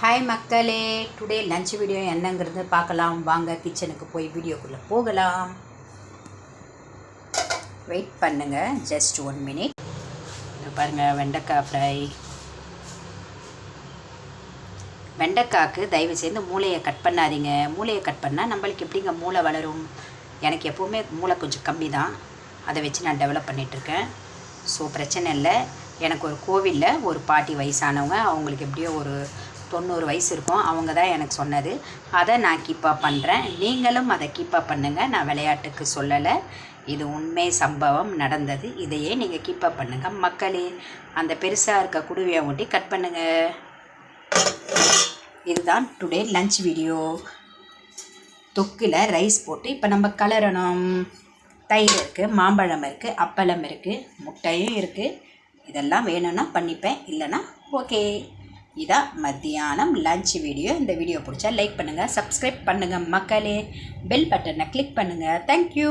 Hi மக்களே, today lunch video என்னங்கிறது பார்க்கலாம் வாங்க. கிச்சனுக்கு போய் வீடியோக்குள்ளே போகலாம். வெயிட் பண்ணுங்கள், ஜஸ்ட் 1 minute. பாருங்கள், வெண்டைக்காய் ஃப்ரை. வெண்டைக்காய்க்கு தயவு செய்து மூளையை கட் பண்ணாதீங்க. மூளையை கட் பண்ணால் நம்மளுக்கு எப்படிங்க மூளை வளரும்? எனக்கு எப்போவுமே மூளை கொஞ்சம் கம்மி தான். அதை வச்சு நான் டெவலப் பண்ணிகிட்ருக்கேன். ஸோ பிரச்சனை இல்லை. எனக்கு ஒரு கோவிலில் ஒரு பாட்டி வயசானவங்க, அவங்களுக்கு எப்படியோ ஒரு 90 வயசு இருக்கும், அவங்க தான் எனக்கு சொன்னது. அதை நான் கீப்பப் பண்ணுறேன். நீங்களும் அதை கீப்பப் பண்ணுங்கள். நான் விளையாட்டுக்கு சொல்லலை, இது உண்மை சம்பவம் நடந்தது. இதையே நீங்கள் கீப்பப் பண்ணுங்கள் மக்களே. அந்த பெருசாக இருக்க குடுவையை ஒட்டி கட் பண்ணுங்கள். இதுதான் டுடே லஞ்ச் வீடியோ. தொக்கில் ரைஸ் போட்டு இப்போ நம்ம கலரணும். தயிர் இருக்குது, மாம்பழம் இருக்குது, அப்பளம் இருக்குது, முட்டையும் இருக்குது. இதெல்லாம் வேணும்னா பண்ணிப்பேன், இல்லைனா ஓகே. இதான் மத்தியானம் லஞ்ச் வீடியோ. இந்த வீடியோ பிடிச்சா லைக் பண்ணுங்கள், சப்ஸ்கிரைப் பண்ணுங்கள் மக்களே. பெல் பட்டனை கிளிக் பண்ணுங்கள். தேங்க்யூ.